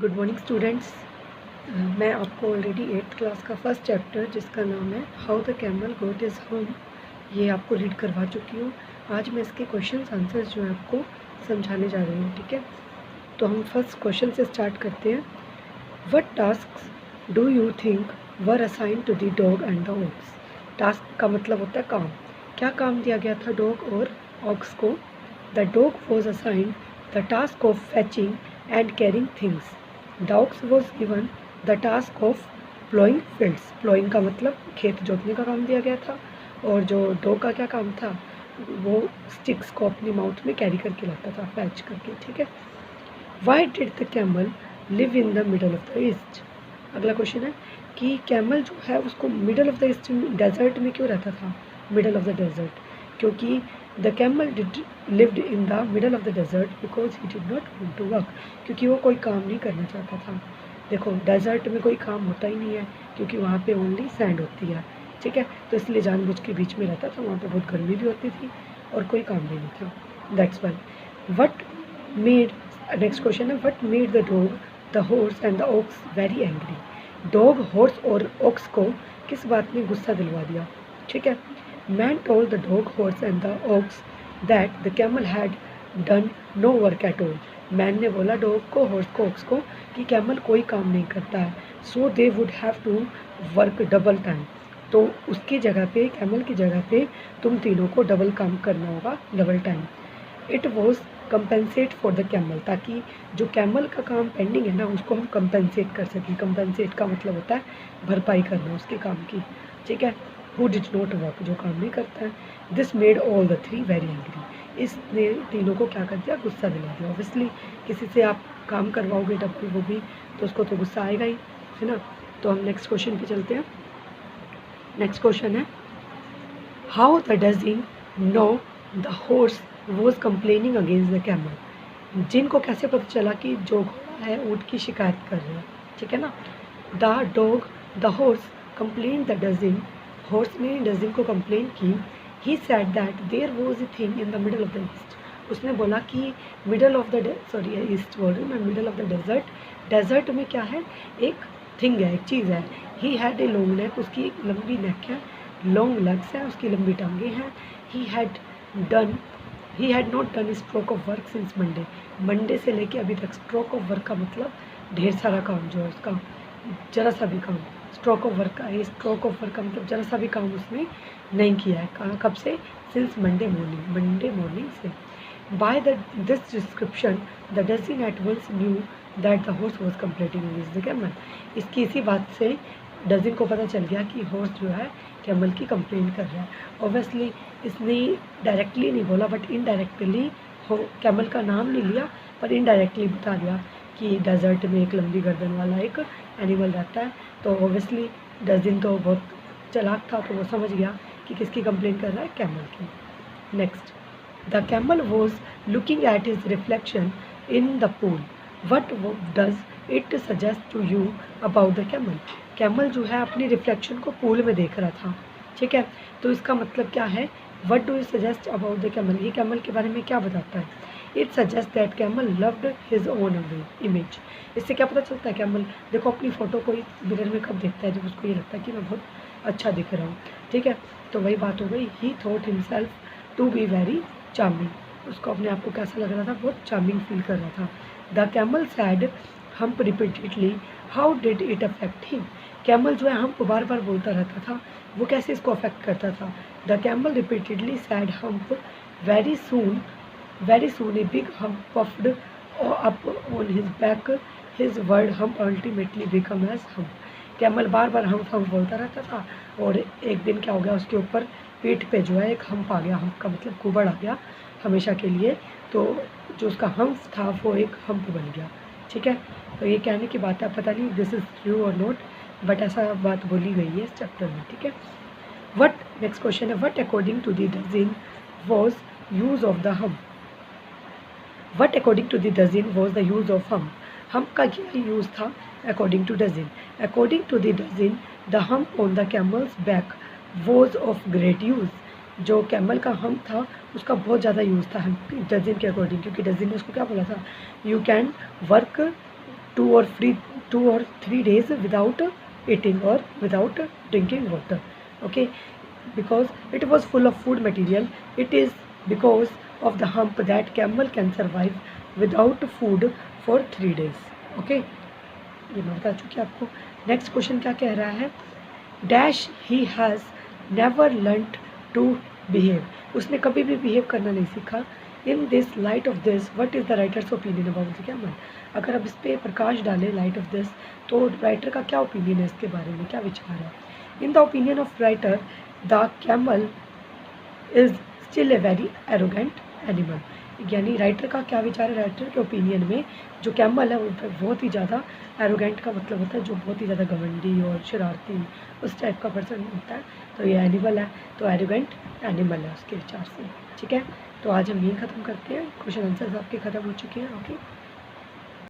Good morning students. मैं आपको already 8th class का फर्स्ट चैप्टर जिसका नाम है how the camel got is home ये आपको रीड करवा चुकी हूँ। आज मैं इसके क्वेश्चन आंसर्स जो है आपको समझाने जा रही हूँ, ठीक है। तो हम फर्स्ट क्वेश्चन से स्टार्ट करते हैं। What task do you think were assign to the dog and the ox. Task का मतलब होता है काम। क्या काम दिया गया था डॉग और ऑक्स को? The dog was assigned the task of फैचिंग and carrying things. Dogs was given the task of ploughing fields. Ploughing का मतलब खेत जोतने का काम दिया गया था, और जो डॉग का क्या काम था, वो स्टिक्स को अपनी माउथ में कैरी करके लाता था, फैच करके, ठीक है। Why did the camel live in the middle of the east. अगला क्वेश्चन है कि कैमल जो है उसको middle of the east desert में क्यों रहता था? मिडल ऑफ द डेजर्ट, क्योंकि the camel did lived in the middle of the desert because he did not want to work, क्योंकि वो कोई काम नहीं करना चाहता था। देखो, डेजर्ट में कोई काम होता ही नहीं है, क्योंकि वहाँ पे ओनली सैंड होती है, ठीक है। तो इसलिए जानबूझ के बीच में रहता था। वहाँ पे बहुत गर्मी भी होती थी और कोई काम भी नहीं था, that's why. What made next question है, what made the dog the horse and the ox very angry. Dog, horse और ऑक्स को किस बात ने गुस्सा दिलवा दिया? ठीक है। Man told the dog, horse and the ox that the camel had done no work at all. Man ने बोला डॉग को, हॉर्स को, ऑक्स को कि कैमल कोई काम नहीं करता है, so they would have to work double time. तो उसकी जगह पे, कैमल की जगह पे तुम तीनों को डबल काम करना होगा, double time. It was compensate for the camel, ताकि जो कैमल का काम पेंडिंग है ना, उसको हम कंपेंसेट कर सकें। कंपेंसेट का मतलब होता है भरपाई करना उसके काम की, ठीक है। हु डिड नॉट वर्क, जो काम नहीं करता है। This made all the three very angry. इसने तीनों को क्या कर दिया? गुस्सा दिला दिया। ऑब्वियसली किसी से आप काम करवाओगे डबल, वो भी, तो उसको तो गुस्सा आएगा ही, है ना। तो हम नेक्स्ट क्वेश्चन पे चलते हैं। नेक्स्ट क्वेश्चन है, how the djinn knew the horse was complaining against the camel. जिनको कैसे पता चला कि जो घोड़ा है ऊँट की शिकायत कर रहा है, ठीक है ना। The dog the horse complain the djinn. Horse ने डजिंग को कंप्लेन की। He said that there was a thing in the middle of the east. उसने बोला कि मिडल ऑफ द ईस्ट बोल रही हूँ मैं, middle of the desert. Desert में क्या है? एक थिंग है, एक चीज़ है। He had a long neck, उसकी एक लंबी नेक है, लॉन्ग लेग्स है, उसकी लंबी टांगें हैं। He had not done stroke of work since Monday. Monday से लेके अभी तक, स्ट्रोक ऑफ वर्क का मतलब ढेर सारा काम जो है उसका, जरा सा भी काम। स्ट्रोक ऑफ वर्क का, ये स्ट्रोक ऑफ वर्क का मतलब जरा सा भी काम उसने नहीं किया है। कहाँ, कब से? सिंस मंडे मॉर्निंग से। By this description the djinn at once knew that the horse was complaining against the camel. इसकी इसी बात से डजिन को पता चल गया कि हॉर्स जो है कैमल की कंप्लेंट कर रहा है। ऑब्वियसली इसने डायरेक्टली नहीं बोला, बट इनडायरेक्टली कैमल का नाम नहीं लिया, पर इनडायरेक्टली बता दिया कि डेजर्ट में एक लंबी गर्दन वाला एक एनिमल रहता है। तो ऑब्वियसली डजिन तो बहुत चालाक था, तो वो समझ गया कि किसकी कंप्लेंट कर रहा है? कैमल की। Next, the camel was looking at his reflection in the pool. What does it suggest to you about the camel. Camel जो है अपनी रिफ्लेक्शन को पूल में देख रहा था, ठीक है। तो इसका मतलब क्या है? What do you suggest about the camel, ये कैमल के बारे में क्या बताता है? It suggest that camel loved his own image. इससे क्या पता चलता है? कैमल देखो अपनी फ़ोटो को मिरर में कब देखता है? जब उसको ये लगता है कि मैं बहुत अच्छा दिख रहा हूँ, ठीक है। तो वही बात हो गई, he thought himself to be very charming. उसको अपने आप को कैसा लग रहा था? बहुत चार्मिंग फील कर रहा था। The camel sad hump repeatedly, how did it affect him. Camel जो है हम्प बार बार बोलता रहता था, वो कैसे इसको अफेक्ट करता था? The camel repeatedly said hump, very soon a big hump puffed up on his back, his word hump ultimately become as hump. Camel बार बार हम्प हम्प बोलता रहता था, और एक दिन क्या हो गया, उसके ऊपर पीठ पे जो है एक हम्प आ गया। हम्प का मतलब कुबड़ आ गया हमेशा के लिए। तो जो उसका हम्प था वो एक हम्प बन गया, ठीक है। तो ये कहने की बात है, पता नहीं दिस इज़ ट्रू और नॉट, बट ऐसा बात बोली गई है इस चैप्टर में, ठीक है। वट नेक्स्ट क्वेश्चन है, what according to the djinn was use of the hump. What according to the djinn was the use of hump. Hump का क्या यूज़ था according to djinn? According to the djinn the hump on the camel's back was of great use. जो camel का hump था उसका बहुत ज़्यादा use था डजिन के अकॉर्डिंग, क्योंकि डजिन ने उसको क्या बोला था? You can work 2 or 3 days without eating or without drinking water. Okay, because it was full of food material. It is because of the hump that camel can survive without food for 3 days. Okay, ये मैं बता चुकी आपको. Next question क्या कह रहा है, dash he has never learned to behave, उसने कभी भी बिहेव करना नहीं सीखा. In this light of this what is the writer's opinion about the camel. अगर अब इस पर प्रकाश डालें, लाइट ऑफ दिस, तो राइटर का क्या ओपिनियन है इसके बारे में, क्या विचार है. In the opinion of writer the camel is still a very arrogant animal. यानी राइटर का क्या विचार है, राइटर के ओपिनियन में जो कैमल है वो बहुत ही ज़्यादा एरोगेंट का मतलब होता है जो बहुत ही ज़्यादा घमंडी और शरारती उस टाइप का पर्सन होता है. तो ये एनिमल है, तो एरोगेंट एनिमल है उसके विचार से. ठीक है, तो आज हम यही ख़त्म करते हैं. क्वेश्चन आंसर्स आपके ख़त्म हो चुके हैं. ओके.